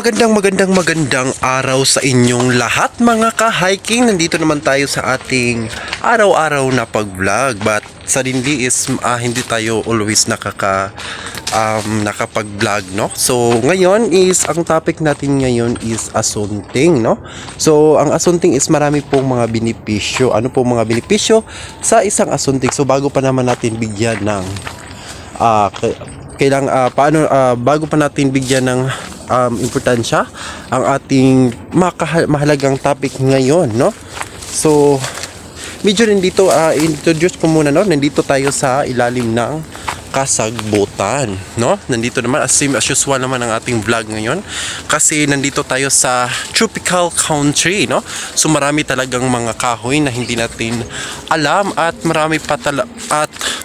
Magandang araw sa inyong lahat mga ka-hiking. Nandito naman tayo sa ating araw-araw na pag-vlog. But sa dindi is hindi tayo always nakapag-vlog, no? So ngayon is ang topic natin ngayon is asunting, no? So ang asunting is marami pong mga benepisyo. Ano pong mga benepisyo sa isang asunting? So bago pa naman natin bigyan ng bago pa natin bigyan ng importansya ang ating mahalagang topic ngayon, no? So medyo nandito introduce ko muna, no? Nandito tayo sa ilalim ng kasagbutan, no? Nandito naman as usual naman ang ating vlog ngayon kasi nandito tayo sa tropical country, no? So marami talagang mga kahoy na hindi natin alam at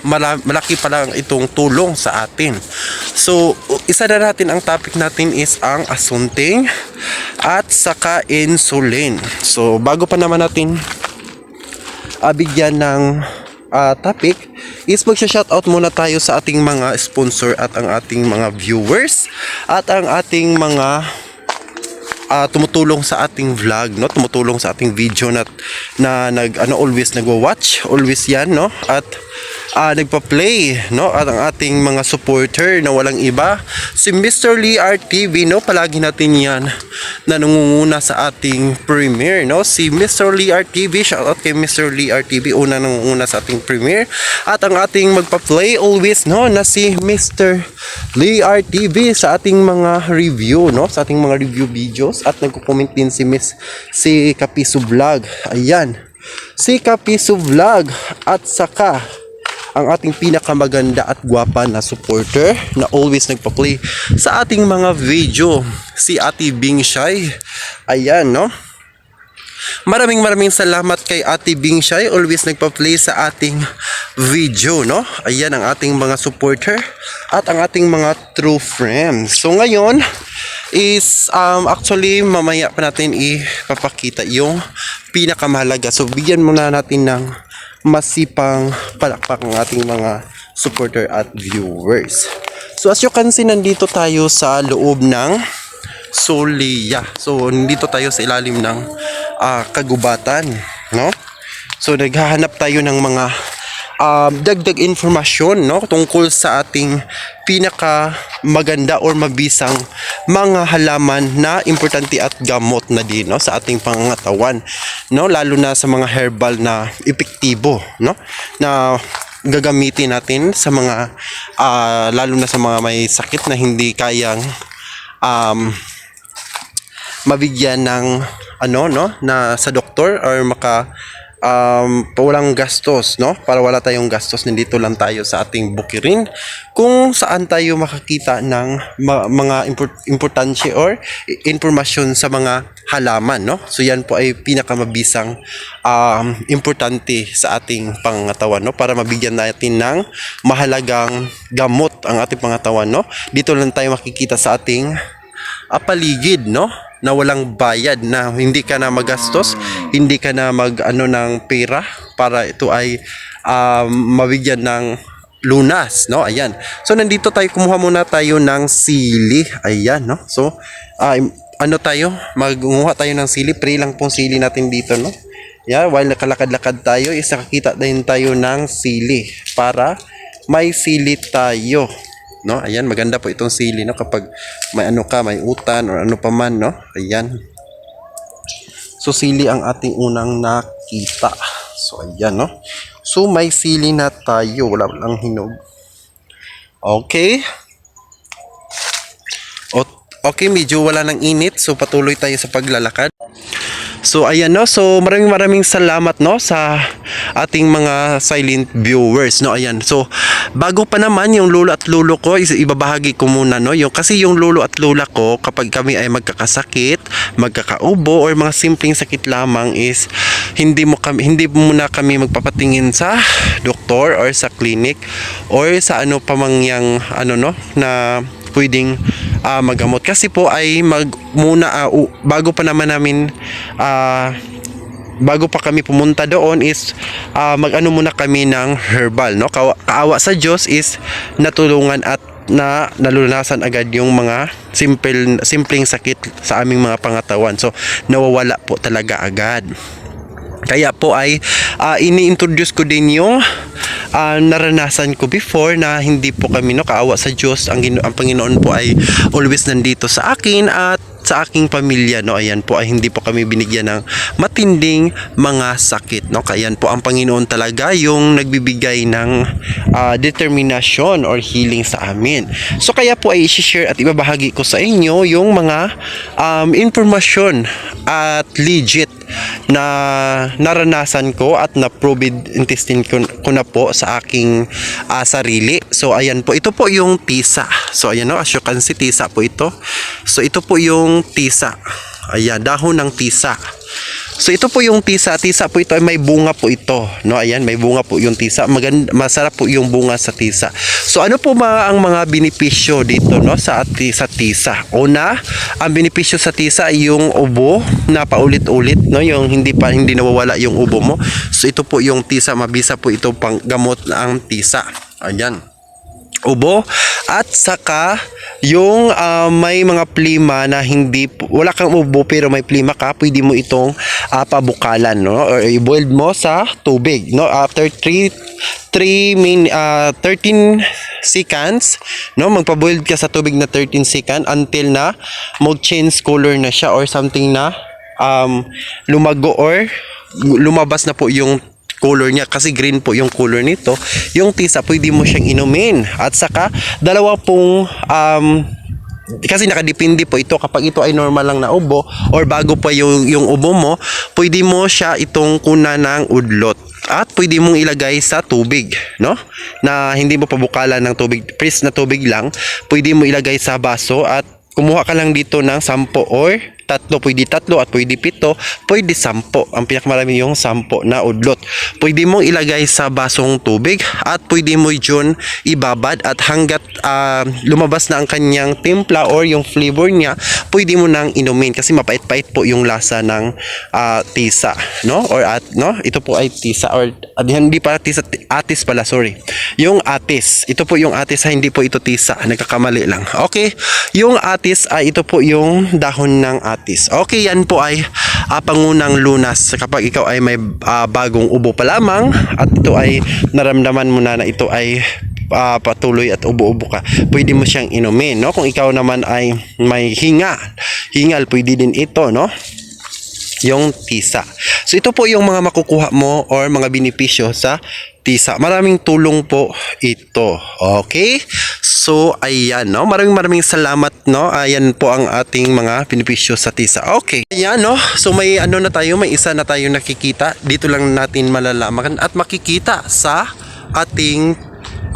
malaki pa lang itong tulong sa atin. So isa na natin ang topic natin is ang asunting at saka insulin. So bago pa naman natin bigyan ng topic is magsha-shoutout muna tayo sa ating mga sponsor at ang ating mga viewers at ang ating mga tumutulong sa ating vlog, no? Tumutulong sa ating video na always nagwa-watch, always yan, no? At nagpa-play, no? At ang ating mga supporter na walang iba si Mr. Lee RTV, no? Palagi natin yan na nangunguna sa ating premiere, no? Si Mr. Lee RTV, shoutout kay Mr. Lee RTV, una nangunguna sa ating premiere. At ang ating magpa-play always, no? Na si Mr. Lee RTV sa ating mga review, no? Sa ating mga review videos. At nagko-comment din si Kapiso Vlog. Ayan, si Kapiso Vlog. At saka ang ating pinakamaganda at gwapa na supporter na always nagpa-play sa ating mga video, si Ate Bing Shay. Ayan, no? Maraming salamat kay Ate Bing Shay, always nagpa-play sa ating video, no? Ayan ang ating mga supporter at ang ating mga true friends. So ngayon is actually mamaya pa natin ipapakita yung pinakamahalaga. So bigyan muna natin ng masipang palakpak ng ating mga supporter at viewers. So as you can see, nandito tayo sa loob ng Solia. So nandito tayo sa ilalim ng kagubatan, no? So naghahanap tayo ng mga dagdag informasyon, no, tungkol sa ating pinaka maganda or mabisang mga halaman na importante at gamot na din, no, sa ating pangangatawan, no, lalo na sa mga herbal na epektibo, no, na gagamitin natin sa mga lalo na sa mga may sakit na hindi kayang mabigyan ng na sa doktor or walang gastos, no? Para wala tayong gastos, nandito lang tayo sa ating bukirin kung saan tayo makakita ng mga importansya or informasyon sa mga halaman, no? So yan po ay pinakamabisang importante sa ating pangangatawan, no? Para mabigyan natin ng mahalagang gamot ang ating pangangatawan, no? Dito lang tayo makikita sa ating paligid, no, na walang bayad, na hindi ka na magastos, hindi ka na ng pera para ito ay mabigyan ng lunas, no? Ayan. So nandito tayo, kumuha muna tayo ng sili. Ayan, no? So magguha tayo ng sili. Pre lang pong sili natin dito, no? Yeah, while nakalakad-lakad tayo, nakakita din tayo ng sili para may sili tayo, no? Ayan, maganda po itong sili, no, kapag may may utan or ano pa man, no? Ayan. So sili ang ating unang nakita. So ayan, no. So may sili na tayo, wala lang hinog. Okay. Okay, medyo wala nang init, so patuloy tayo sa paglalakad. So ayan, no, so maraming salamat, no, sa ating mga silent viewers, no. Ayan, so bago pa naman yung lolo at lolo ko, ibabahagi ko muna, no, kasi yung lolo at lola ko, kapag kami ay magkakasakit, magkakaubo or mga simpleng sakit lamang, is hindi muna kami magpapatingin sa doktor or sa clinic or sa pamangyang na pwedeng magamot, kasi po ay bago pa naman namin bago pa kami pumunta doon is muna kami ng herbal, no? Kaawa sa Diyos is natulungan at na nalunasan agad yung mga simpleng sakit sa aming mga pangatawan. So nawawala po talaga agad. Kaya po ay ini-introduce ko din yung naranasan ko before na hindi po kami kaawa sa Diyos. Ang Panginoon po ay always nandito sa akin at sa aking pamilya, ayan po ay hindi po kami binigyan ng matinding mga sakit, kaya po ang Panginoon talaga yung nagbibigay ng determinasyon or healing sa amin. So kaya po ay i-share at ibabahagi ko sa inyo yung mga informasyon at legit na naranasan ko at na-proved in testing ko na po sa aking sarili. So ayan po, ito po yung tisa. So ayan, as you can see, tisa po ito. So ito po yung tisa. Ayan, dahon ng tisa. So ito po yung tisa. Tisa po ito ay may bunga po ito, Ayan, may bunga po yung tisa. Masarap po yung bunga sa tisa. So ano po ang mga benepisyo dito, sa tisa? Una, ang benepisyo sa tisa ay yung ubo na paulit-ulit, yung hindi nawawala yung ubo mo. So ito po yung tisa, mabisa po ito pang gamot ang tisa. Ayan, ubo. At saka yung may mga plima na wala kang ubo pero may plima ka, pwede mo itong pabukalan, or i-boiled mo sa tubig, after 13 seconds, magpa-boiled ka sa tubig na 13 seconds until na mag-change color na siya or something na lumago or lumabas na po yung color niya, kasi green po yung color nito. Yung tisa, pwede mo siyang inumin. At saka dalawa pong kasi nakadepende po ito, kapag ito ay normal lang na ubo or bago pa yung ubo mo, pwede mo siya itong kuna ng udlot at pwede mong ilagay sa tubig, na hindi mo pabukalan ng tubig, fresh na tubig lang. Pwede mo ilagay sa baso at kumuha ka lang dito ng 10 or 3, pwede 3 at pwede 7, pwede 10. Ang pinakamarami yung 10 na udlot. Pwede mong ilagay sa basong tubig at pwede mo yun ibabad at hanggat lumabas na ang kanyang timpla or yung flavor niya, pwede mo nang inumin kasi mapait-pait po yung lasa ng tisa, or ito po ay tisa or hindi pa tisa, atis pala, sorry. Yung atis, ito po yung atis, hindi po ito tisa, nagkakamali lang. Okay, yung atis ay ito po yung dahon ng atis. Okay, yan po ay pangunang lunas kapag ikaw ay may bagong ubo pa lamang at ito ay naramdaman mo na ito ay patuloy at ubo-ubo ka, pwede mo siyang inumin, Kung ikaw naman ay may hingal, pwede din ito, yung tisa. So ito po yung mga makukuha mo or mga benepisyo sa tisa. Maraming tulong po ito. Okay? So ayan, maraming salamat, Ayan po ang ating mga benepisyo sa tisa. Okay. Ayan, So may may isa na tayo nakikita. Dito lang natin malalaman at makikita sa ating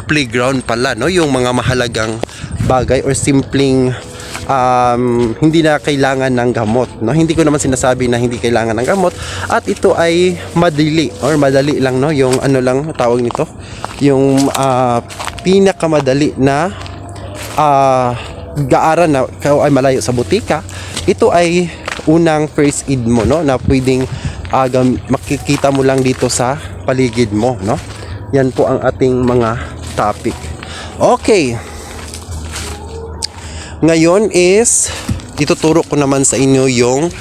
playground pala, yung mga mahalagang bagay or simpleng hindi na kailangan ng gamot, Hindi ko naman sinasabi na hindi kailangan ng gamot at ito ay madali lang, yung lang tawag nito, yung pinakamadali na gaaran na ikaw ay malayo sa butika. Ito ay unang first aid mo, na pwedeng makikita mo lang dito sa paligid mo, Yan po ang ating mga topic. Okay. Ngayon is ituturo ko naman sa inyo yung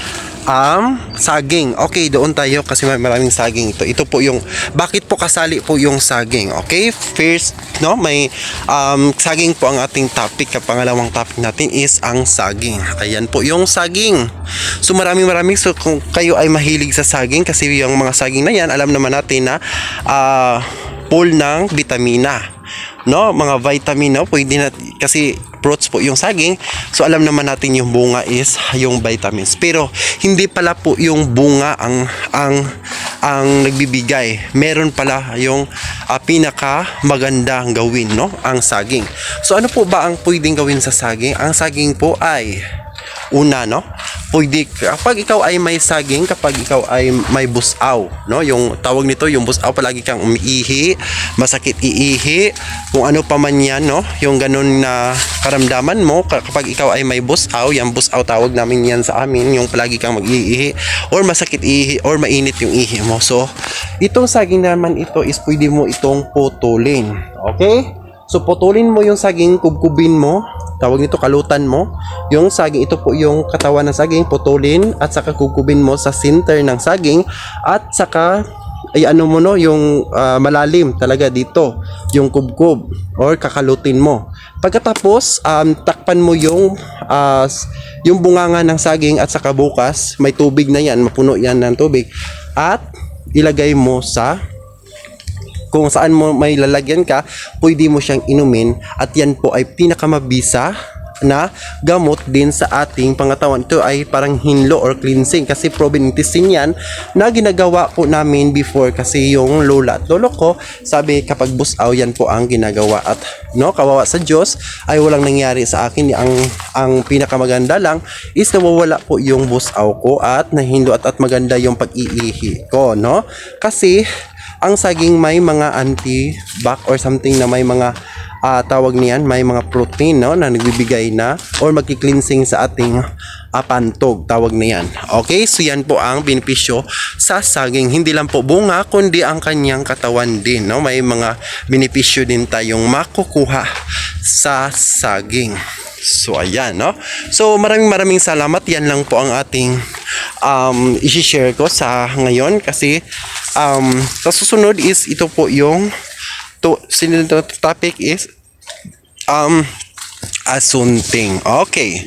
saging. Okay, doon tayo kasi maraming saging ito. Ito po yung bakit po kasali po yung saging. Okay? First, may saging po ang ating topic. Pangalawang topic natin is ang saging. Ayan po yung saging. So maraming so kung kayo ay mahilig sa saging, kasi yung mga saging na yan, alam naman natin na full ng vitamina, mga vitamin, pwede na kasi fruits po yung saging. So alam naman natin yung bunga is yung vitamins. Pero hindi pala po yung bunga ang nagbibigay. Meron pala yung pinaka magandang gawin, ang saging. So ano po ba ang pwedeng gawin sa saging? Ang saging po ay una, pwede kapag ikaw ay may saging, kapag ikaw ay may busaw, yung tawag nito, yung busaw, palagi kang umiihi, masakit iihi, kung ano pa man yan, yung ganun na karamdaman mo, kapag ikaw ay may busaw, yung busaw tawag namin yan sa amin, yung palagi kang mag-iihi, or masakit iihi, or mainit yung ihi mo. So, itong saging naman ito is pwede mo itong putulin. Okay? So putulin mo yung saging, kubkubin mo, tawag nito kalutan mo. Yung saging, ito po yung katawan ng saging, putulin at saka kubkubin mo sa center ng saging at saka ay ano mo no, yung malalim talaga dito, yung kubkub or kakalutin mo. Pagkatapos, takpan mo yung bunganga ng saging at saka bukas, may tubig na yan, mapuno yan ng tubig at ilagay mo sa kung saan mo may lalagyan ka, pwede mo siyang inumin at yan po ay pinakamabisa na gamot din sa ating pangatawan. Ito ay parang hinlo or cleansing kasi proven intestine yan na ginagawa po namin before kasi yung lola at lolo ko sabi kapag busaw yan po ang ginagawa at no, kawawa sa Diyos ay walang nangyari sa akin. Ang pinakamaganda lang is nawawala po yung busaw ko at nahinlo at maganda yung pag-iihi ko, no? Kasi ang saging may mga anti-bac or something na may mga tawag niyan, may mga protein no, na nagbibigay na or magki-cleansing sa ating pantog, tawag na yan. Okay, so yan po ang benepisyo sa saging. Hindi lang po bunga, kundi ang kanyang katawan din. No? May mga benepisyo din tayong makukuha sa saging. So ayan, no? So maraming salamat. Yan lang po ang ating i-share ko sa ngayon kasi sa susunod is ito po yung topic is asunting. Okay.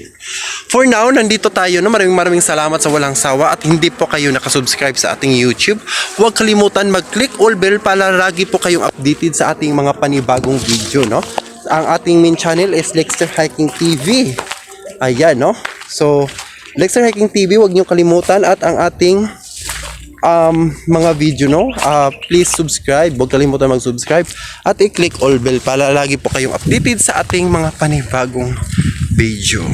For now, nandito tayo. No? Maraming salamat sa walang sawa at hindi po kayo nakasubscribe sa ating YouTube. Huwag kalimutan mag-click all bell para lagi po kayong updated sa ating mga panibagong video. No? Ang ating main channel is Lexter Hiking TV. Ayan, no? So, Lexter Hiking TV, huwag niyo kalimutan at ang ating mga video, no? Please subscribe. Huwag kalimutan mag-subscribe at i-click all bell para lagi po kayong updated sa ating mga panibagong video.